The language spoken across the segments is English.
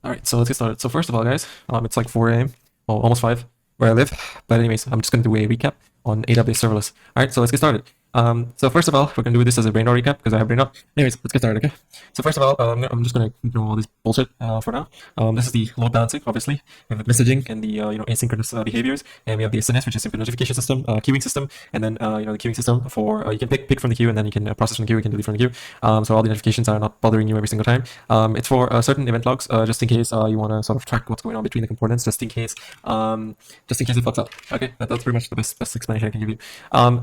All right, so let's get started. So first of all, guys, it's like 4 a.m. Well, almost 5 where I live. But anyways, I'm just gonna do a recap on AWS serverless. All right, so let's get started. So first of all, we're gonna do this as a brain rot recap because I have brain rot. Anyways, let's get started. Okay. So first of all, I'm just gonna ignore all this bullshit for now. This is the load balancing, obviously. We have the messaging and the asynchronous behaviors, and we have the SNS, which is simple notification system, queuing system, and then the queuing system for you can pick from the queue, and then you can process from the queue, you can delete from the queue. So all the notifications are not bothering you every single time. It's for certain event logs, just in case you want to sort of track what's going on between the components, just in case it fucks up. Okay, that's pretty much the best explanation I can give you.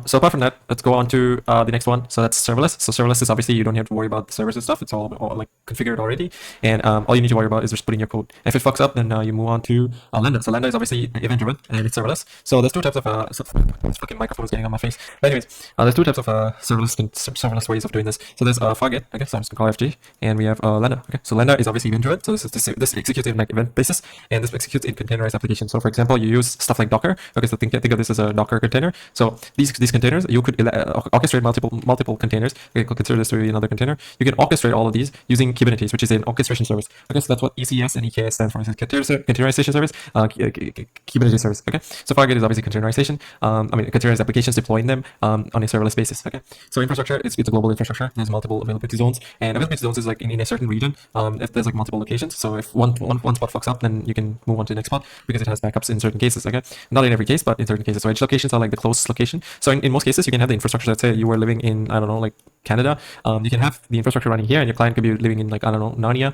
So apart from that, let's go on to the next one. So that's serverless. So serverless is obviously you don't have to worry about the servers and stuff. It's all like configured already, and all you need to worry about is just putting your code. If it fucks up, then you move on to Lambda. So Lambda is obviously event driven and it's serverless. So there's two types of this fucking microphone is getting on my face. But anyways, there's two types of serverless ways of doing this. So there's Fargate. Okay, so I'm just gonna call FG, and we have Lambda. Okay, so Lambda is obviously event driven. So this executes in like event basis, and this executes in containerized applications. So for example, you use stuff like Docker. Okay, so think of this as a Docker container. So these containers you could orchestrate multiple containers. Okay, consider this to be another container. You can orchestrate all of these using Kubernetes, which is an orchestration service. Okay, so that's what ECS and EKS stand for. It's containerization service, Kubernetes service. Okay, so Fargate is obviously containerization. Containerized applications deploying them on a serverless basis. Okay, so infrastructure, it's a global infrastructure. There's multiple availability zones, and availability zones is like in a certain region. If there's like multiple locations, so if one spot fucks up, then you can move on to the next spot because it has backups in certain cases. Okay, not in every case, but in certain cases. So edge locations are like the closest location. So in most cases, you can have the infrastructure. Let's say you were living in, I don't know, like Canada. You can have the infrastructure running here, and your client could be living in like, I don't know, Narnia.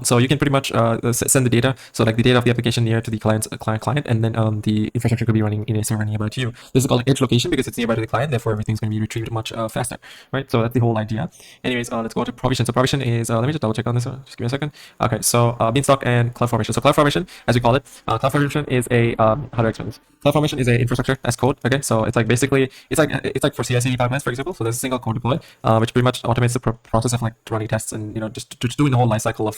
So you can pretty much send the data. So like the data of the application near to the client, and then the infrastructure could be running in a server nearby to you. This is called edge location because it's nearby to the client. Therefore, everything's going to be retrieved much faster, right? So that's the whole idea. Anyways, let's go to provision. So provision is let me just double check on this. Just give me a second. Okay, so Beanstalk and CloudFormation. So CloudFormation, as we call it, CloudFormation is a how do I explain this? CloudFormation is a infrastructure as code. Okay, so it's like basically it's like for CI/CD pipelines, for example. So there's a single code deploy, which pretty much automates the process of like running tests and just doing the whole life cycle of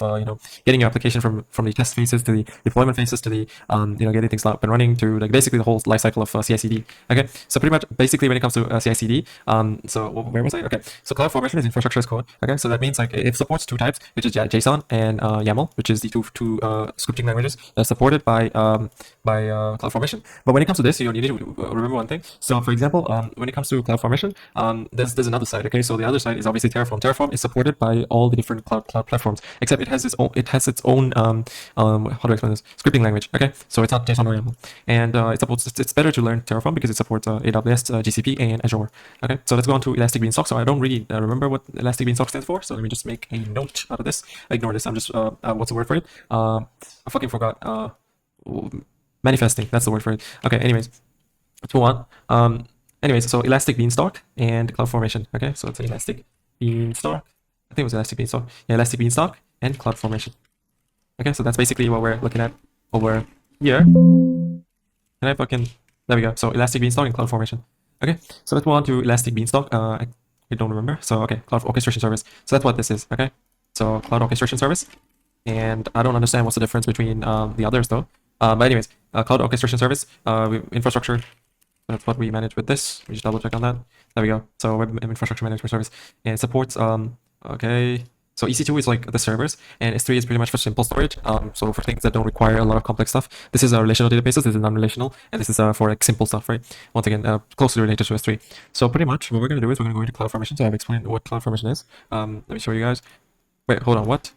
getting your application from the test phases to the deployment phases to the getting things up and running to like basically the whole life cycle of CI/CD. Okay, so pretty much basically when it comes to CI/CD, so where was I? Okay, so CloudFormation is infrastructure as code. Okay, so that means like it supports two types, which is JSON and YAML, which is the two scripting languages that's supported by CloudFormation. But when it comes to this, you need to remember one thing. So for example, when it comes to CloudFormation, there's another side. Okay, so the other side is obviously Terraform. Terraform is supported by all the different cloud platforms, except it has its own how do I explain this, scripting language. Okay, so it's not JSON or YAML, and it's better to learn Terraform because it supports AWS, GCP, and Azure. Okay, so let's go on to Elastic Beanstalk. So I don't really remember what Elastic Beanstalk stands for, so let me just make a note out of this. Ignore this. I'm just what's the word for it? I fucking forgot. Manifesting. That's the word for it. Okay. Anyways, let's move on. Anyways, so Elastic Beanstalk and CloudFormation. Okay, so it's Elastic Beanstalk. I think it was Elastic Beanstalk. Yeah, Elastic Beanstalk and CloudFormation. Okay, so that's basically what we're looking at over here. Can I fucking... There we go. So Elastic Beanstalk and CloudFormation. Okay, so let's move on to Elastic Beanstalk. I don't remember. So, okay, Cloud Orchestration Service. So that's what this is, okay? So Cloud Orchestration Service. And I don't understand what's the difference between the others, though. But anyways, Cloud Orchestration Service, infrastructure. That's what we manage with this. We just double check on that. There we go. So Web Infrastructure Management Service. And it supports, okay. So EC2 is like the servers, and S3 is pretty much for simple storage. So for things that don't require a lot of complex stuff. This is relational databases, this is non-relational, and this is for like simple stuff, right? Once again, closely related to S3. So pretty much what we're going to do is we're going to go into CloudFormation. So I've explained what CloudFormation is. Let me show you guys. Wait, hold on, what?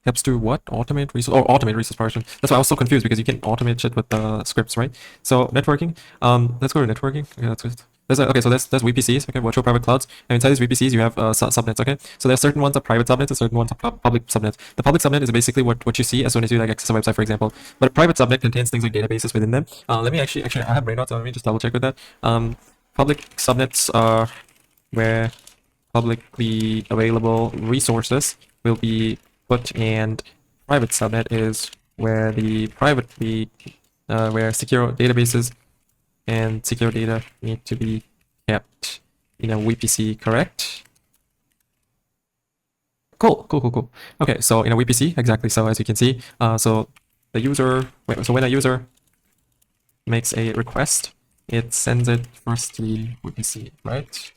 Helps to what? Automate resource partition. That's why I was so confused, because you can automate shit with scripts, right? So networking. Let's go to networking. Okay, that's good. There's VPCs, okay, virtual private clouds, and inside these VPCs you have subnets, okay. So there's certain ones are private subnets and certain ones are public subnets. The public subnet is basically what you see as soon as you like access a website, for example. But a private subnet contains things like databases within them. Let me actually I have brain rot, so let me just double check with that. Public subnets are where publicly available resources will be put, and private subnet is where the where secure databases and secure data need to be kept in a VPC, correct? Cool. Okay, so in a VPC, exactly. So as you can see, so the user, so when a user makes a request, it sends it first to the VPC, right?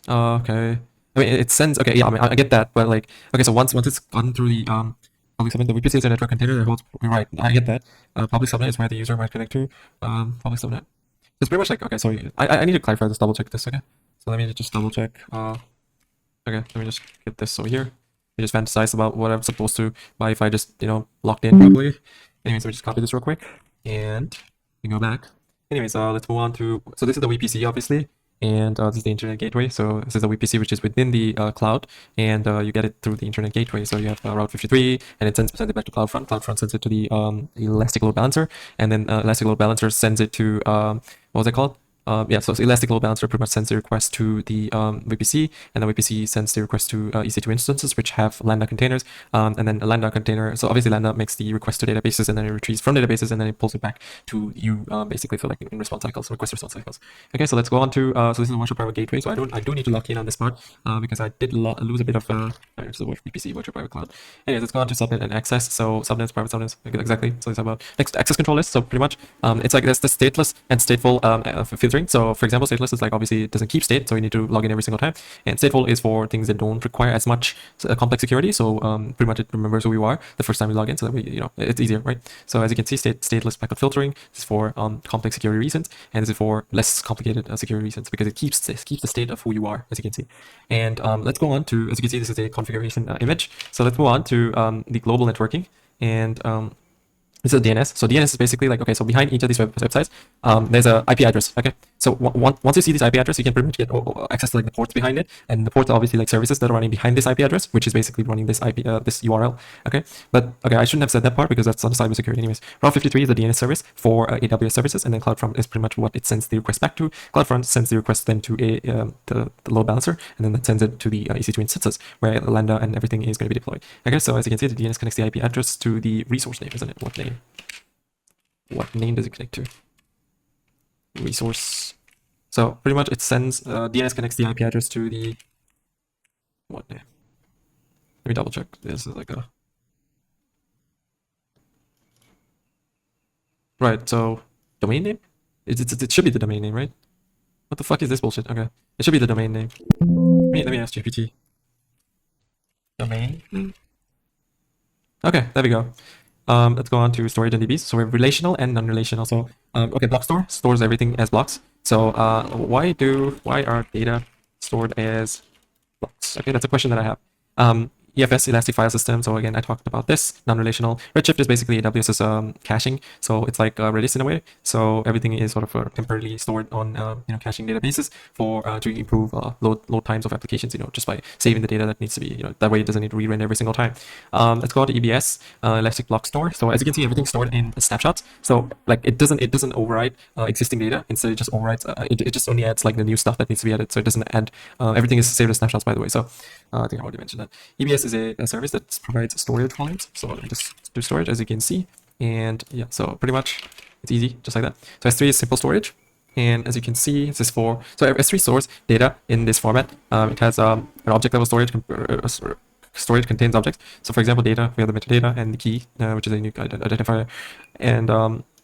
Okay. I mean, it sends. Okay, yeah, I mean, I get that, but like, okay, so once it's gotten through the public subnet, the VPC is a network container that holds. Right, I get that. Public subnet is where the user might connect to. Public subnet. It's pretty much like, okay, so I need to clarify this, double check this. Okay, so let me just double check. Okay, let me just get this over here. I just fantasize about what I'm supposed to buy if I just, logged in properly. Anyways, let me just copy this real quick and we go back. Anyways, let's move on to, so this is the VPC obviously, and this is the internet gateway. So this is the VPC which is within the cloud, and you get it through the internet gateway. So you have Route 53, and it sends it back to CloudFront. CloudFront sends it to the Elastic Load Balancer, and then Elastic Load Balancer sends it to what was it called? Yeah, so Elastic Load Balancer pretty much sends the request to the VPC, and the VPC sends the request to EC2 instances, which have Lambda containers, and then a Lambda container. So obviously Lambda makes the request to databases, and then it retrieves from databases, and then it pulls it back to you, basically for like in response cycles, request response cycles. Okay, so let's go on to so this is a virtual private gateway. So I do need to lock in on this part because I did lose a bit of there's the word VPC, virtual private cloud. Anyways, let's go on to subnet and access. So subnets, private subnets, exactly. So it's about next access control list. So pretty much it's like there's the stateless and stateful filtering. So for example, stateless is like obviously it doesn't keep state, so you need to log in every single time. And stateful is for things that don't require as much complex security. So pretty much it remembers who you are the first time you log in, so that we, it's easier, right? So as you can see, stateless packet filtering is for complex security reasons, and this is for less complicated security reasons because it keeps the state of who you are, as you can see. And let's go on to, as you can see, this is a configuration image. So let's move on to the global networking, and this is DNS. So DNS is basically like, okay, so behind each of these websites, there's a IP address. Okay, so once you see this IP address, you can pretty much get access to like the ports behind it, and the ports are obviously like services that are running behind this IP address, which is basically running this IP, this URL. Okay, but okay, I shouldn't have said that part because that's on cybersecurity anyways. Route 53 is the DNS service for AWS services, and then CloudFront is pretty much what it sends the request back to. CloudFront sends the request then to the load balancer, and then that sends it to the EC2 instances where Lambda and everything is going to be deployed. Okay, so as you can see, the DNS connects the IP address to the resource name, isn't it? What name? What name does it connect to? Resource. So pretty much it sends DNS connects the IP address to the what name? Let me double check. This is like a right. So domain name. It should be the domain name, right? What the fuck is this bullshit? Okay, it should be the domain name. Let me ask GPT. Domain name. Okay, there we go. Let's go on to storage and DBs. So we have relational and non-relational. So okay, block store stores everything as blocks. So why are data stored as blocks? Okay, that's a question that I have. EFS, Elastic File System. So again, I talked about this. Non-relational. Redshift is basically AWS's caching. So it's like Redis in a way. So everything is sort of temporarily stored on caching databases for to improve load times of applications. Just by saving the data that needs to be. That way it doesn't need to rerun every single time. Let's go to EBS, Elastic Block Store. So as you can see, everything's stored in snapshots. So like it doesn't override existing data. Instead, it just overrides. It just only adds like the new stuff that needs to be added. So it doesn't add. Everything is saved as snapshots, by the way. So I think I already mentioned that. EBS is a service that provides storage volumes. So let me just do storage, as you can see. And yeah, so pretty much it's easy, just like that. So S3 is simple storage. And as you can see, this is so S3 stores data in this format. It has an object level storage. Storage contains objects. So for example, data, we have the metadata and the key, which is a unique identifier. And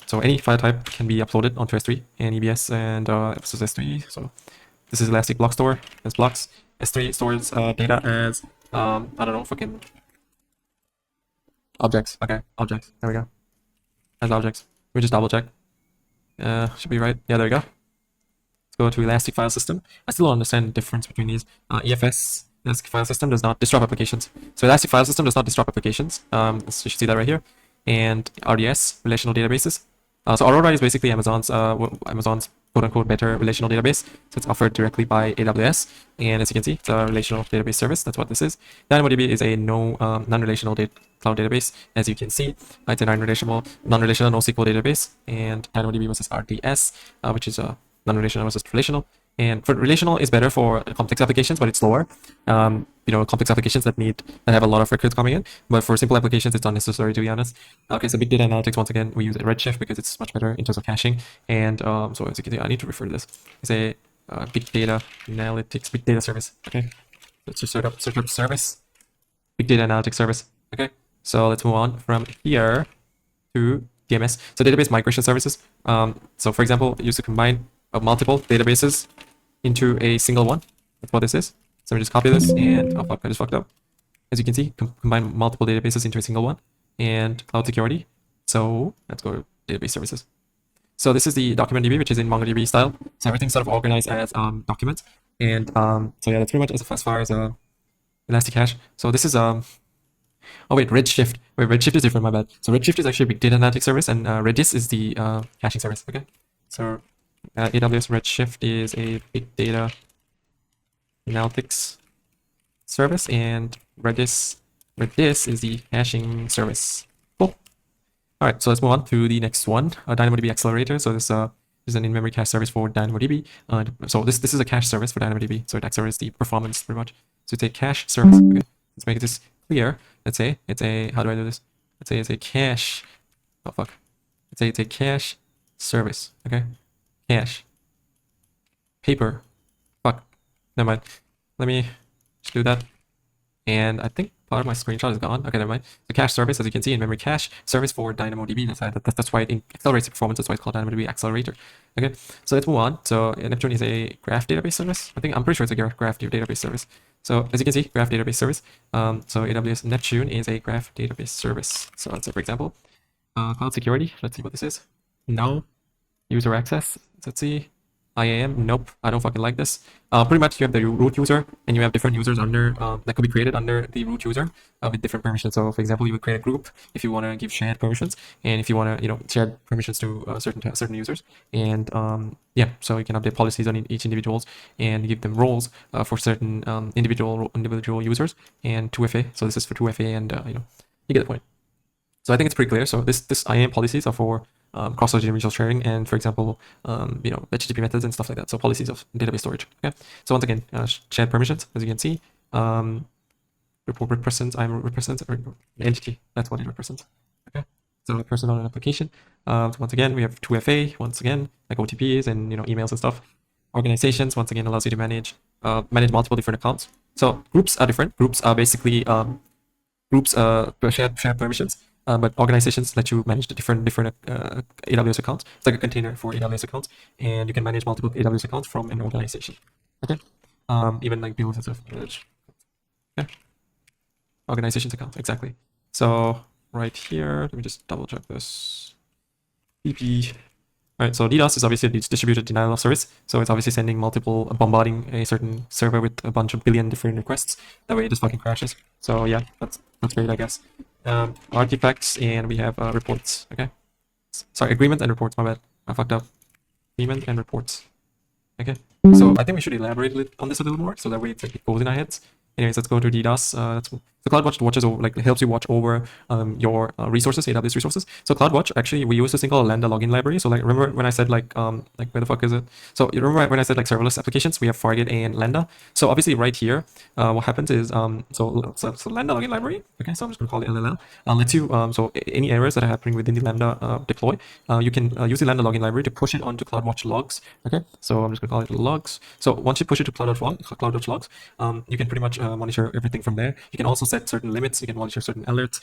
so any file type can be uploaded onto S3 and EBS, and this is S3. So this is Elastic Block Store as blocks. S3 stores data as I don't know, fucking objects. Okay, objects. There we go. As objects. We just double check. Should be right. Yeah, there we go. Let's go to Elastic File System. I still don't understand the difference between these. EFS, Elastic File System, does not disrupt applications. So Elastic File System does not disrupt applications. So you should see that right here. And RDS, relational databases. So Aurora is basically Amazon's quote-unquote better relational database. So it's offered directly by AWS, and as you can see, it's a relational database service. That's what this is. DynamoDB is a non-relational cloud database. As you can see, it's a non-relational NoSQL database, and DynamoDB versus RDS, which is a non-relational versus relational. And for relational is better for complex applications, but it's slower. Complex applications that have a lot of records coming in. But for simple applications, it's unnecessary, to be honest. Okay, so big data analytics, once again, we use Redshift because it's much better in terms of caching. And so as you can see, I need to refer to this. It's a big data analytics, big data service. Okay, let's just search up service, big data analytics service. Okay, so let's move on from here to DMS. So database migration services. So for example, you used to combine multiple databases into a single one. That's what this is. So let me just copy this and oh fuck, I just fucked up. As you can see, combine multiple databases into a single one and cloud security. So let's go to database services. So this is the document DB, which is in MongoDB style. So everything's sort of organized as documents. And so yeah, that's pretty much as far as Elasticache. So this is oh wait, Redshift. Wait, Redshift is different. My bad. So Redshift is actually a big data analytics service, and Redis is the caching service. Okay. So AWS Redshift is a big data analytics service, and Redis is the caching service. Cool. All right, so let's move on to the next one, DynamoDB Accelerator. So this is an in-memory cache service for DynamoDB. So this is a cache service for DynamoDB. So it accelerates the performance pretty much. So it's a cache service. Okay, let's make this clear. Let's say it's a, how do I do this? Let's say it's a cache. Oh fuck. Let's say it's a cache service. Okay, cache. Paper. Fuck. Never mind. Let me just do that. And I think part of my screenshot is gone. Okay, never mind. The cache service, as you can see, in memory cache service for DynamoDB. That's why it accelerates the performance. That's why it's called DynamoDB Accelerator. Okay, so let's move on. So Neptune is a graph database service. I'm pretty sure it's a graph database service. So as you can see, graph database service. So AWS Neptune is a graph database service. So let's say, for example, cloud security. Let's see what this is. No. User access. Let's see. IAM, nope, I don't fucking like this. Pretty much you have the root user and you have different users under that could be created under the root user with different permissions. So for example, you would create a group if you want to give shared permissions, and if you want to share permissions to certain users, and yeah, so you can update policies on each individuals and give them roles for certain individual users, and 2FA. So this is for 2FA, and you get the point. So I think it's pretty clear. So this IAM policies are for cross-origin resource sharing, and for example, HTTP methods and stuff like that. So policies of database storage. Okay. So once again, shared permissions, as you can see, report represents, IAM represents an entity. That's what it represents. Okay. So a person on an application. So once again, we have 2FA. Once again, like OTPs and emails and stuff. Organizations, once again, allows you to manage multiple different accounts. So groups are different. Groups are basically shared permissions. But organizations let you manage the different AWS accounts. It's like a container for AWS accounts, and you can manage multiple AWS accounts from an organization. Okay, even like builds and stuff. Okay, organizations account, exactly. So right here, let me just double check this. BP. All right, so DDoS is obviously a distributed denial of service. So it's obviously bombarding a certain server with a bunch of billion different requests. That way it just fucking crashes. So yeah, that's great, I guess. Artifacts, and we have reports. Okay, sorry, agreement and reports. My bad, I fucked up. Agreement and reports. Okay, so I think we should elaborate on this a little more so that way it goes in our heads. Anyways, let's go to DDoS. So CloudWatch watches over, helps you watch over your resources, AWS resources. So CloudWatch, actually, we use this thing called Lambda login library. So remember when I said where the fuck is it? So you remember when I said serverless applications, we have Fargate and Lambda. So obviously right here, what happens is so Lambda login library. Okay, so I'm just gonna call it LLL. Lets you so any errors that are happening within the Lambda deploy, you can use the Lambda login library to push it onto CloudWatch logs. Okay, so I'm just gonna call it logs. So once you push it to CloudWatch logs, you can pretty much monitor everything from there. You can also set certain limits. You can monitor certain alerts,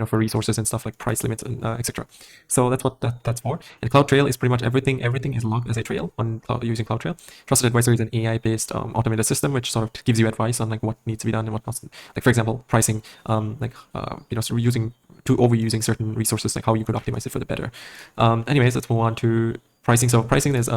for resources and stuff like price limits and etc. So that's what that's for. And CloudTrail is pretty much everything. Everything is logged as a trail on using CloudTrail. Trusted Advisor is an AI-based automated system which sort of gives you advice on what needs to be done and what not. Like for example, pricing, so overusing certain resources, like how you could optimize it for the better. Anyways, let's move on to pricing. So pricing is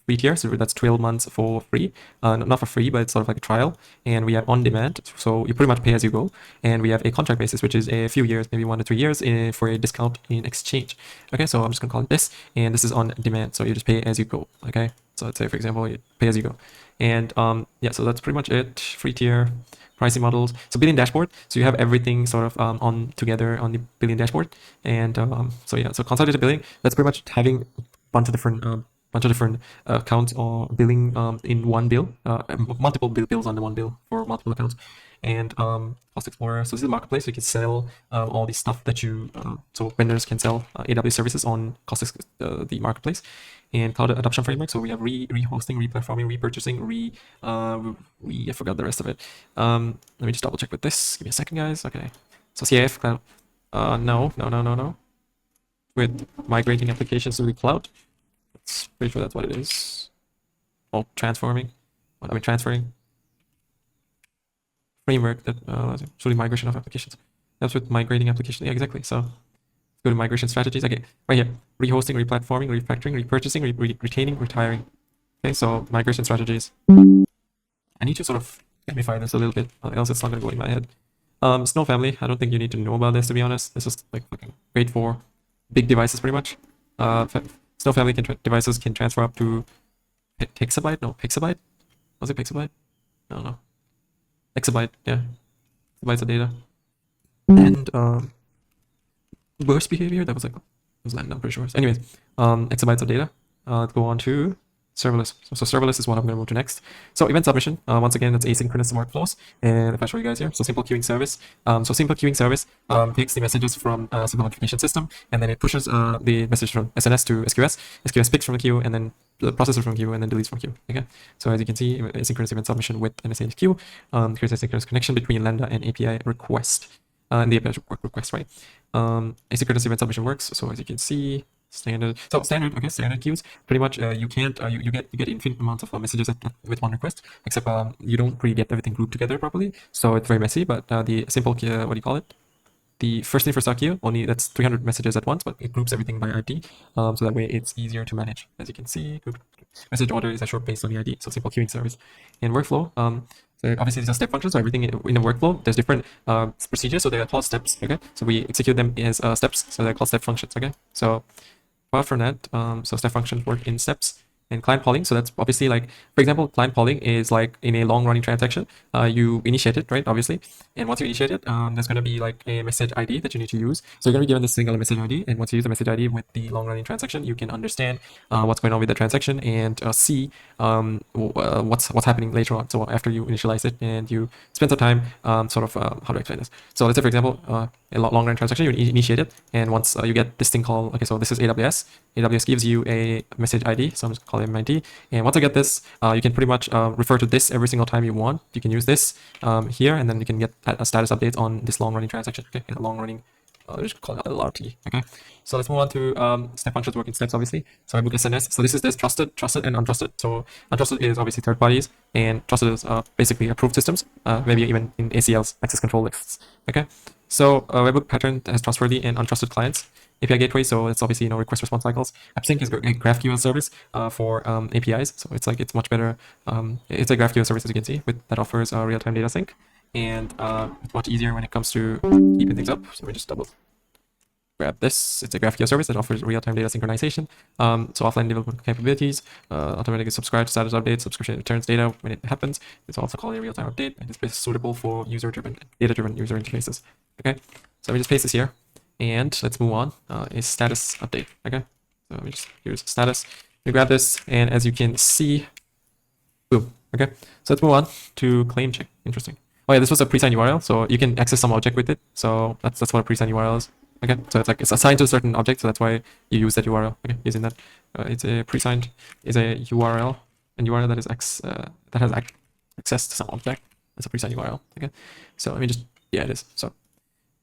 free tier, so that's 12 months for free, not for free, but it's sort of like a trial. And we have on demand, so you pretty much pay as you go. And we have a contract basis, which is a few years, maybe 1 to 3 years, for a discount in exchange. Okay, so I'm just gonna call it this, and this is on demand, so you just pay as you go. Okay, so let's say for example, you pay as you go. And yeah, so that's pretty much it. Free tier, pricing models. So billing dashboard, so you have everything sort of on together on the billing dashboard. And so yeah, so consolidated billing, that's pretty much having a bunch of different accounts or billing in one bill, multiple bills under one bill for multiple accounts. And Cost Explorer, so this is a marketplace. You can sell all the stuff that so vendors can sell AWS services on the marketplace. And Cloud Adoption Framework, so we have re-hosting, re-platforming, repurchasing, I forgot the rest of it. Let me just double check with this. Give me a second, guys. Okay, so CIF Cloud, no. With migrating applications to the cloud. Pretty sure that's what it is. Oh, transferring. framework that it's really migration of applications. Helps with migrating applications. Yeah, exactly. So go to migration strategies. Okay, right here. Rehosting, replatforming, refactoring, repurchasing, retaining, retiring. Okay, so migration strategies. I need to sort of gamify this a little bit, else it's not gonna go in my head. Snow family. I don't think you need to know about this, to be honest. This is like fucking great for big devices, pretty much. Snow family devices can transfer up to pixabyte. No, pixabyte. Was it pixabyte? I don't know. Exabyte. Yeah, exabytes of data. And burst behavior. That was land, I'm pretty sure. So anyways, exabytes of data. Let's go on to serverless. So serverless is what I'm going to move to next. So event submission, once again, it's asynchronous workflows. And if I show you guys here, so simple queuing service. So simple queuing service takes the messages from a simple notification system, and then it pushes the message from SNS to SQS. SQS picks from the queue, and then processes from queue, and then deletes from queue. Okay. So as you can see, asynchronous event submission with an asynchronous queue creates asynchronous connection between Lambda and API request. And the API request, right? Asynchronous event submission works. So as you can see, standard. So standard queues. Pretty much, you can't. You get infinite amounts of messages with one request. Except you don't really get everything grouped together properly. So it's very messy. But the simple what do you call it? The first in first out queue only that's 300 messages at once, but it groups everything by ID. So that way it's easier to manage. As you can see, group message order is assured based on the ID. So simple queuing service and workflow. So obviously, it's a step function. So everything in the workflow, there's different procedures. So they are called steps. Okay. So we execute them as steps. So they're called step functions. Okay. So apart from that, so step functions work in steps. And client polling, so that's obviously like, for example, client polling is like in a long running transaction, you initiate it, right? Obviously. And once you initiate it, there's going to be like a message ID that you need to use. So you're going to be given this single message ID. And once you use the message ID with the long running transaction, you can understand what's going on with the transaction and see what's happening later on. So after you initialize it and you spend some time, how do I explain this? So let's say, for example, a long running transaction, you initiate it. And once you get this thing called, okay, so this is AWS. AWS gives you a message ID. So I'm just calling it MID. And once I get this, you can pretty much refer to this every single time you want. You can use this here, and then you can get a status update on this long running transaction. Okay, a long running, let's just call it LRT. Okay, so let's move on to step functions working steps, obviously. So I book SNS. So this is trusted and untrusted. So untrusted is obviously third parties, and trusted is basically approved systems, maybe even in ACLs, access control lists. Okay, so webhook pattern has trustworthy and untrusted clients. API gateway, so it's obviously request response cycles. AppSync is a GraphQL service for APIs, so it's much better. It's a GraphQL service, as you can see, that offers real-time data sync, and it's much easier when it comes to keeping things up. So we just double grab this. It's a GraphQL service that offers real-time data synchronization. So offline development capabilities, automatically subscribe to status updates, subscription returns data when it happens. It's also called a real-time update, and it's suitable for data-driven user interfaces. Okay, so let me just paste this here. And let's move on. Is status update. Okay, so here's status. We grab this, and as you can see, boom. Okay, so let's move on to claim check. Interesting. Oh yeah, this was a pre-signed URL, so you can access some object with it. So that's what a pre-signed URL is. Okay, so it's assigned to a certain object, so that's why you use that URL. Okay, using that, it's a pre-signed is a URL, and URL that is that has access to some object. That's a pre-signed URL. Okay, so let me just it is. So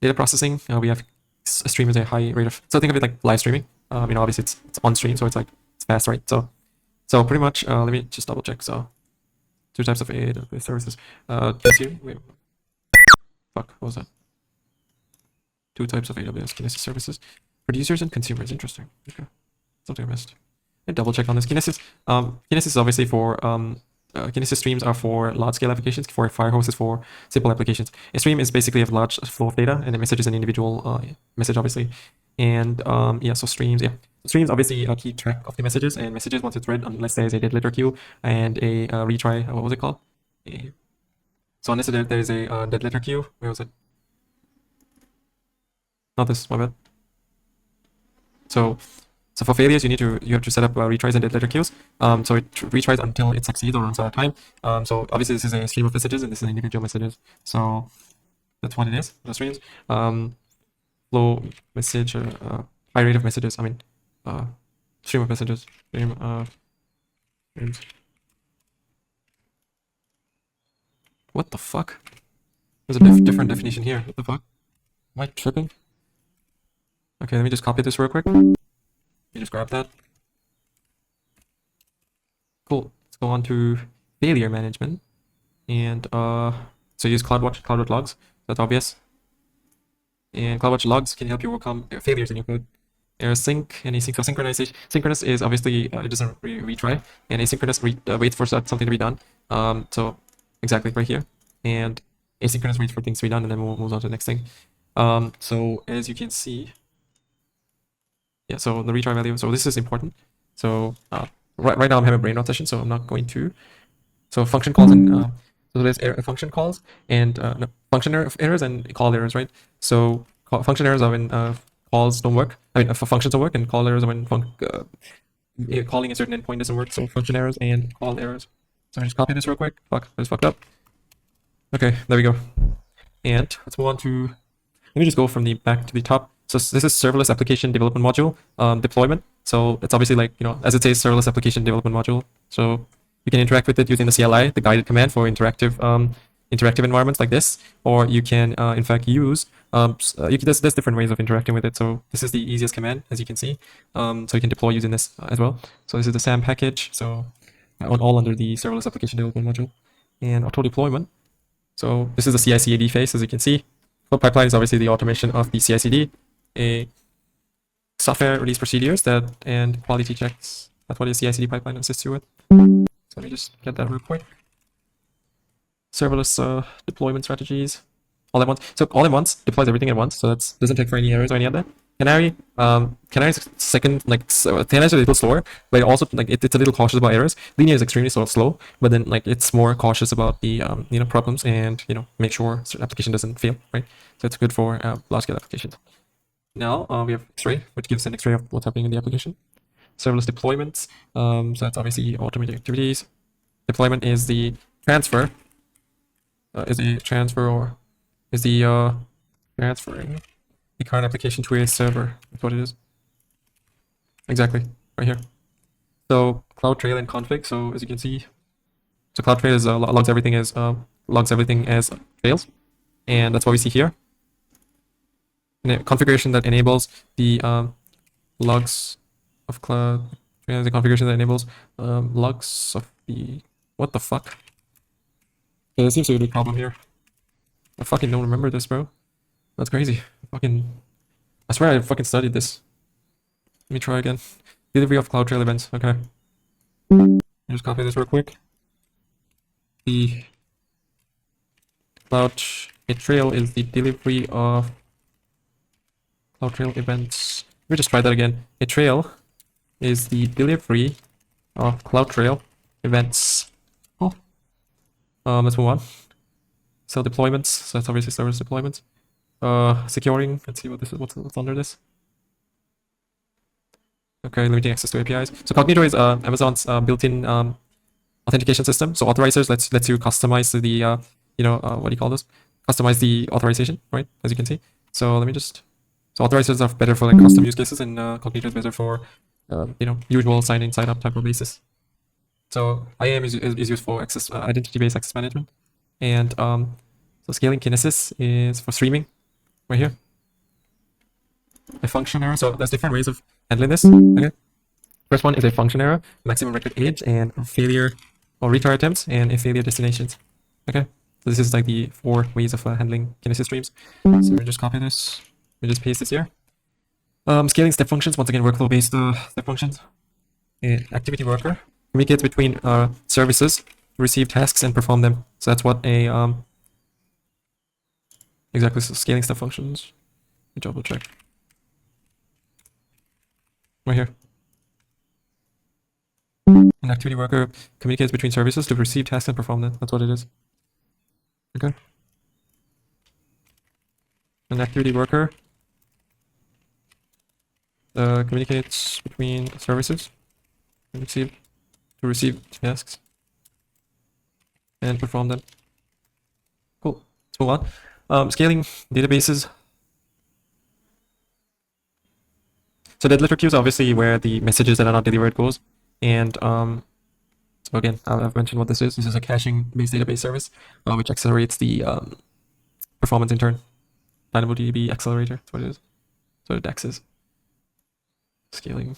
data processing, we have. A stream is a high rate of, so think of it like live streaming. Obviously it's on stream, so it's fast, right? So pretty much, let me just double check. So two types of AWS services. Wait, fuck, what was that? Two types of AWS Kinesis services: producers and consumers. Interesting. Okay, something I missed. I double check on this. Kinesis. Kinesis is obviously for Kinesis streams are for large-scale applications. For Firehose is for simple applications. A stream is basically a large flow of data, and a message is an individual message, obviously. And yeah, so streams, yeah. Streams obviously keep track of the messages, and messages once it's read, unless there's a dead letter queue and a retry. What was it called? So unless there is a dead letter queue, where was it? Not this, my bad. So for failures, you have to set up retries and dead letter queues. So it retries until it succeeds or runs out of time. So obviously this is a stream of messages, and this is individual messages. So that's what it is. The streams, flow message, high rate of messages. I mean, stream of messages. Streams. What the fuck? There's a different definition here. What the fuck? Am I tripping? Okay, let me just copy this real quick. You just grab that. Cool. Let's go on to failure management. And So use CloudWatch logs. That's obvious. And CloudWatch logs can help you overcome failures in your code. There's sync and async. So synchronization. Synchronous is obviously it doesn't retry, and asynchronous waits for something to be done. So exactly right here, and asynchronous waits for things to be done, and then we'll move on to the next thing. So as you can see, yeah. So the retry value. So this is important. So right now I'm having a brain rot session, so I'm not going to. So function calls and so there's function calls and no, function errors and call errors, right? So function errors are when calls don't work. I mean, functions don't work, and call errors are when calling a certain endpoint doesn't work. So function errors and call errors. So I just copy this real quick. Fuck, I just fucked up. Okay, there we go. And let's move on to. Let me just go from the back to the top. So this is serverless application development module deployment. So it's obviously like, as it says, serverless application development module. So you can interact with it using the CLI, the guided command for interactive environments like this, or you can in fact use there's different ways of interacting with it. So this is the easiest command, as you can see. So you can deploy using this as well. So this is the SAM package. So all under the serverless application development module, and auto deployment. So this is the CI/CD phase, as you can see. Code pipeline is obviously the automation of the CI/CD, a software release procedures and quality checks. That's what the CI/CD pipeline assists you with. So let me just get that real quick. Serverless deployment strategies. All at once. So all at once deploys everything at once. So that doesn't check for any errors or any other. Canary's second, Canary's a little slower, but also it's a little cautious about errors. Linear is extremely slow, but then it's more cautious about the problems and make sure certain application doesn't fail, right? So it's good for large scale applications. Now we have X-ray, which gives an X-ray of what's happening in the application. Serverless deployments. So that's obviously automated activities. Deployment is the transfer. Transferring the current application to a server. That's what it is. Exactly, right here. So CloudTrail and config. So as you can see, so CloudTrail is logs everything as trails, and that's what we see here. And a configuration that enables the logs of Cloud. The configuration that enables logs of the what the fuck. Yeah, there seems to be a big problem here. I fucking don't remember this, bro. That's crazy. I swear I fucking studied this. Let me try again. Delivery of CloudTrail events. Okay. Just copy this real quick. The CloudTrail is the delivery of CloudTrail events. Let me just try that again. A trail is the delivery of CloudTrail events. Oh. Let's move on. So deployments. So that's obviously service deployments. Securing. Let's see what this is. What's under this. Okay, limiting access to APIs. So Cognito is Amazon's built-in authentication system. So authorizers lets you customize the what do you call this? Customize the authorization, right? As you can see. So let me just. So authorizers are better for like custom use cases, and Cognito is better for usual sign-in, sign-up type of basis. So IAM is used for access identity-based access management, and so scaling kinesis is for streaming, right here. A function error. So there's different ways of handling this. Okay. First one is a function error, maximum record age, and a failure or retry attempts, and a failure destinations. Okay. So this is like the 4 ways of handling kinesis streams. So we just copy this. We just paste this here. Scaling step functions. Once again, workflow-based step functions. An activity worker communicates between services to receive tasks and perform them. So that's what a exactly. So scaling step functions. Let me double check. Right here. An activity worker communicates between services to receive tasks and perform them. That's what it is. Okay. An activity worker communicates between services to receive tasks and perform them. Cool. Let's move on. Scaling databases. So the letter queue is obviously where the messages that are not delivered goes. And so again, I've mentioned what this is. This is a caching-based database service, which accelerates the performance in turn. DynamoDB accelerator, that's what it is. So the DAX is. Scaling.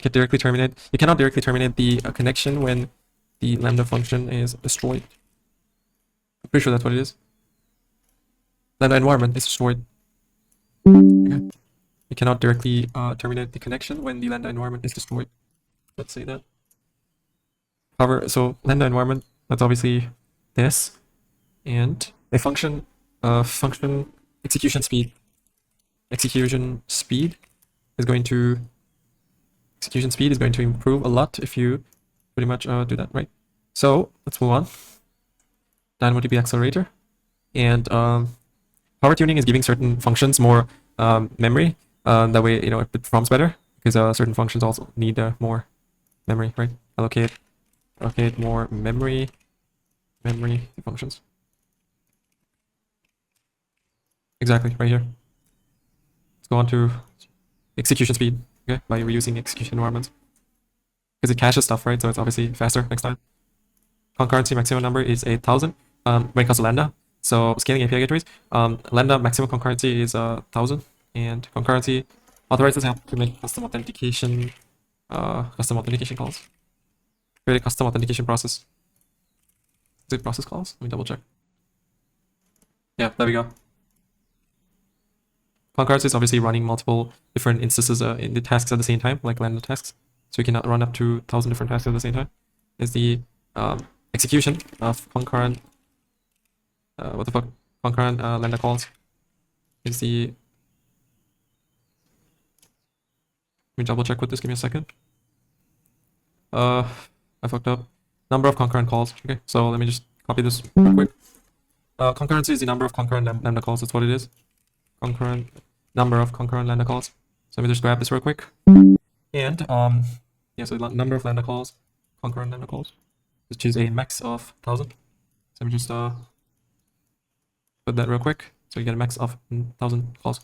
You cannot directly terminate the connection when the Lambda function is destroyed. I'm pretty sure that's what it is. Then the environment is destroyed. Okay. You cannot directly terminate the connection when the Lambda environment is destroyed. Let's say that. However, so Lambda environment, that's obviously this, and a function execution speed. Execution speed is going to improve a lot if you pretty much do that, right? So let's move on. DynamoDB accelerator, and power tuning is giving certain functions more memory. That way, it performs better because certain functions also need more memory, right? Allocate more memory to functions. Exactly, right here. Let's go on to execution speed, okay, by reusing execution environments. Because it caches stuff, right? So it's obviously faster next time. Concurrency maximum number is 8,000 when it comes to Lambda. So scaling API gateways, Lambda maximum concurrency is 1,000, and concurrency authorizes help to make custom authentication calls. Create a custom authentication process. Is it process calls? Let me double check. Yeah, there we go. Concurrency is obviously running multiple different instances in the tasks at the same time, like Lambda tasks. So you cannot run up to 1,000 different tasks at the same time. Is the execution of concurrent concurrent Lambda calls is the. Let me double check with this. Give me a second. I fucked up. Number of concurrent calls. Okay, so let me just copy this real quick. Concurrency is the number of concurrent Lambda calls. That's what it is. Number of concurrent Lambda calls. So let me just grab this real quick. And yeah, so the number of Lambda calls, concurrent Lambda calls, which is a max of 1,000. So let me just put that real quick. So you get a max of 1,000 calls.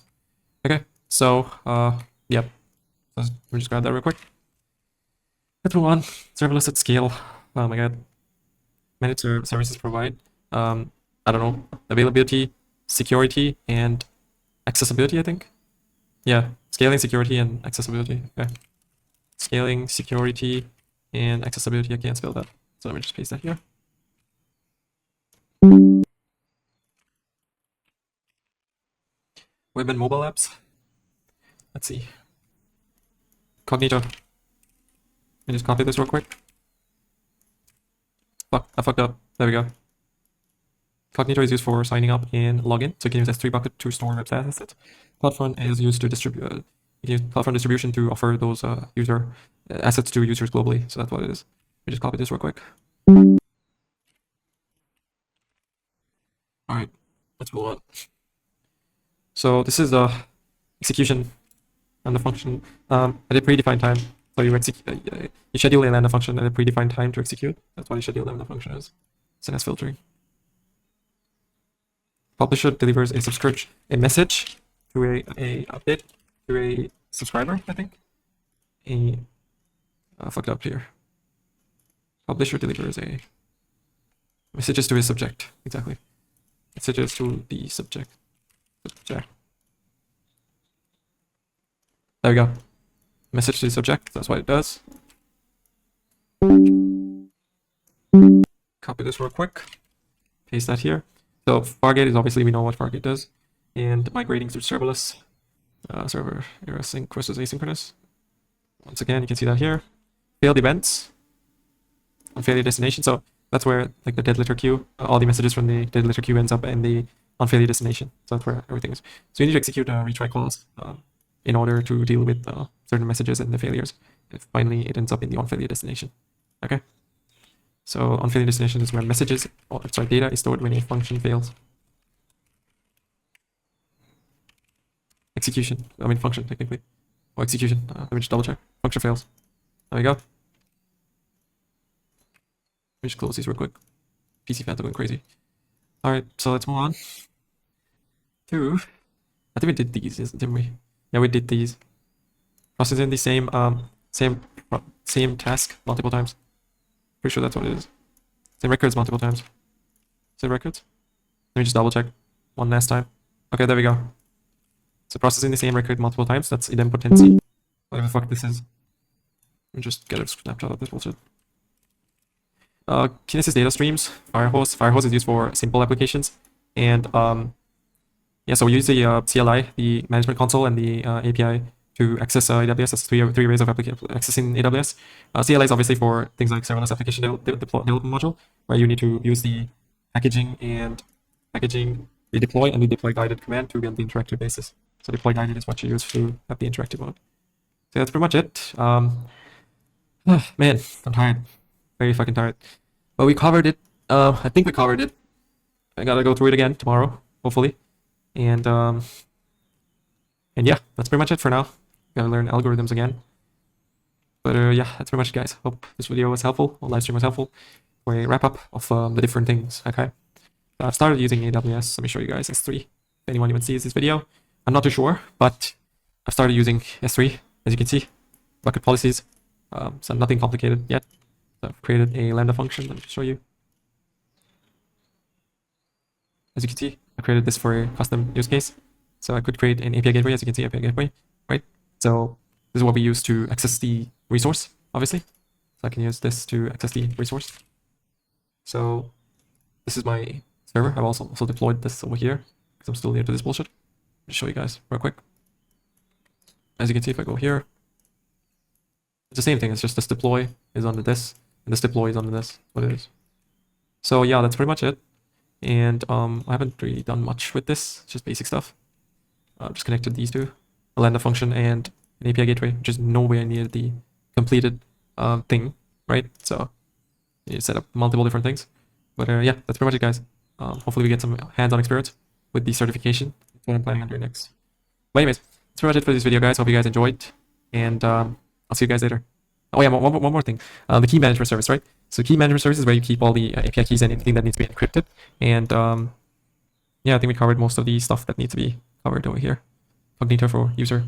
Okay, so yep. So let me just grab that real quick. Let's move on. Serverless at scale. Oh my god. Managed services provide I don't know, availability, security, and accessibility, I think. Yeah, scaling, security, and accessibility. Okay. Scaling, security, and accessibility. I can't spell that. So let me just paste that here. Web and mobile apps. Let's see. Cognito. Let me just copy this real quick. Fuck, I fucked up. There we go. Cognito is used for signing up and login, so you can use S3 bucket to store web assets. CloudFront is used to distribute. You can use CloudFront distribution to offer those user assets to users globally. So that's what it is. Let me just copy this real quick. All right, let's move on. So this is the execution and the function at a predefined time. So you schedule a Lambda function at a predefined time to execute. That's what a schedule Lambda function is. SNS filtering. Publisher delivers a message to a update to a subscriber, I think. Fucked up here. Publisher delivers a messages to a subject. Exactly. Messages to the subject. There we go. Message to the subject. That's what it does. Copy this real quick. Paste that here. So Fargate is obviously, we know what Fargate does. And migrating to serverless. Server error sync versus asynchronous. Once again, you can see that here. Failed events on failure destination. So that's where like the dead letter queue, all the messages from the dead letter queue ends up in the on failure destination. So that's where everything is. So you need to execute retry calls in order to deal with certain messages and the failures. If finally it ends up in the on failure destination. Okay. So on failure destination is where messages, data is stored when a function fails. Function technically. Or execution. Let me just double check. Function fails. There we go. Let me just close these real quick. PC fans are going crazy. Alright, so let's move on to, I think we did these, didn't we? Yeah, we did these. Processing the same task multiple times. Pretty sure that's what it is. Same records multiple times. Same records? Let me just double check one last time. Okay, there we go. So processing the same record multiple times, that's idempotency. Whatever the fuck this is. Let me just get a snapshot of this bullshit. Kinesis data streams, Firehose. Firehose is used for simple applications. And yeah, so we use the CLI, the management console, and the API to access AWS. That's three ways of accessing AWS. CLI is obviously for things like serverless application development module, where you need to use the packaging the deploy and the deploy guided command to build the interactive basis. So deploy guided is what you use to have the interactive mode. So that's pretty much it. Man, I'm tired. Very fucking tired. But we covered it. I think we covered it. I gotta go through it again tomorrow, hopefully. And yeah, that's pretty much it for now. Gotta learn algorithms again. But yeah, that's pretty much it, guys. Hope this video was helpful, or live stream was helpful, for a wrap up of the different things. Okay. I've started using AWS. Let me show you guys S3. If anyone even sees this video, I'm not too sure, but I've started using S3, as you can see, bucket policies. So nothing complicated yet. So I've created a Lambda function. Let me show you. As you can see, I created this for a custom use case. So I could create an API gateway, as you can see, API gateway, right? So this is what we use to access the resource, obviously. So I can use this to access the resource. So this is my server. I've also deployed this over here because I'm still new to this bullshit. I'll show you guys real quick. As you can see, if I go here, it's the same thing. It's just this deploy is under this, and this deploy is under this. What it is. So yeah, that's pretty much it. And I haven't really done much with this. It's just basic stuff. Just connected these two, a Lambda function and an API gateway, which is nowhere near the completed thing, right? So you set up multiple different things. But yeah, that's pretty much it, guys. Hopefully we get some hands-on experience with the certification. That's what I'm planning on doing next. But anyways, that's pretty much it for this video, guys. Hope you guys enjoyed. And I'll see you guys later. Oh yeah, one more thing. The key management service, right? So key management service is where you keep all the API keys and anything that needs to be encrypted. And yeah, I think we covered most of the stuff that needs to be covered over here. Cognito for user.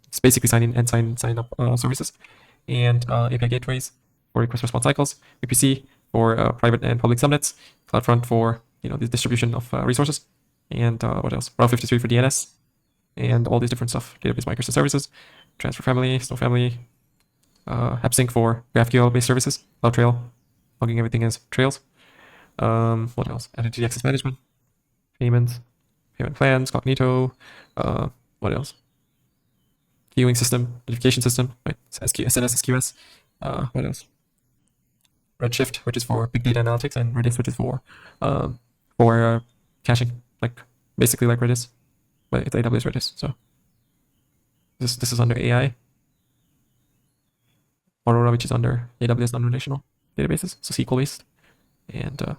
It's basically sign in and sign up services. And API gateways for request response cycles. VPC for private and public subnets. CloudFront for the distribution of resources. And what else? Route 53 for DNS. And all these different stuff. Database migration services. Transfer family, Snow family. AppSync for GraphQL-based services. CloudTrail, logging everything as trails. What else? Identity access management, payments, payment plans, Cognito. What else? Queuing system, notification system, right? SNS, SQS. What else? Redshift, which is for big data analytics, and Redis, which is for caching, like basically like Redis, but it's AWS Redis. So this is under AI. Aurora, which is under AWS non-relational databases, so SQL based, and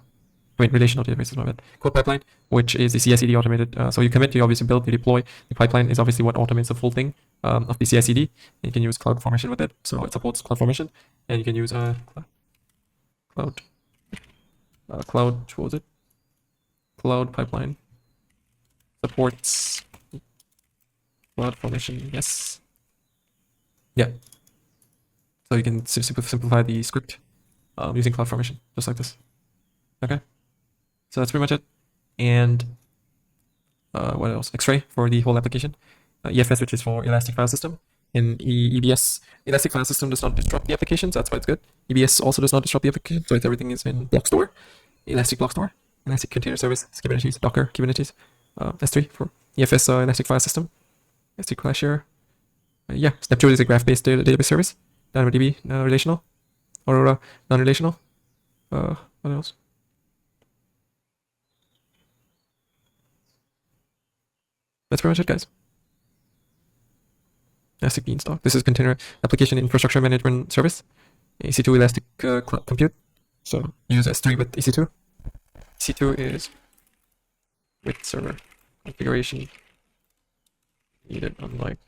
relational databases, my bad. Code pipeline, which is the CI/CD automated. So you commit, you obviously build, you deploy. The pipeline is obviously what automates the full thing of the CI/CD. You can use CloudFormation with it, so it supports CloudFormation, and you can use what was it? Cloud pipeline supports CloudFormation. Yes. Yeah. So you can simplify the script using CloudFormation, just like this. Okay, so that's pretty much it. And what else? X-Ray for the whole application. EFS, which is for Elastic File System. In EBS, Elastic File System does not disrupt the applications. That's why it's good. EBS also does not disrupt the application, so everything is in block store. Elastic block store. Elastic Container Service, Kubernetes, Docker, Kubernetes. S3 for EFS Elastic File System. S3 ClaShare. Yeah, Snapshot is a graph-based database service. DynamoDB, relational. Aurora, non-relational. What else? That's pretty much it, guys. Elastic Beanstalk. This is Container Application Infrastructure Management Service. EC2 Elastic Compute. So use S3 with EC2. EC2 is with server configuration needed, unlike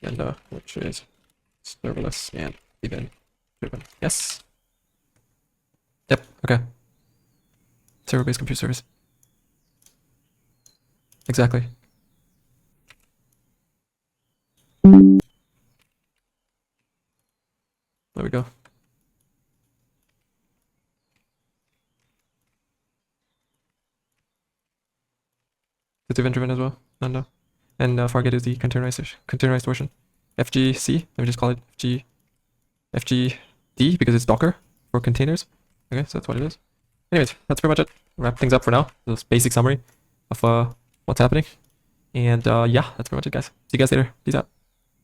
Lambda, which is serverless and event driven. Yes. Yep. Okay. Server-based compute service. Exactly. There we go. It's event driven as well. And Fargate is the containerized version. FGC, let me just call it FGD because it's Docker for containers. Okay, so that's what it is. Anyways, that's pretty much it. Wrap things up for now. This basic summary of what's happening. And yeah, that's pretty much it, guys. See you guys later. Peace out.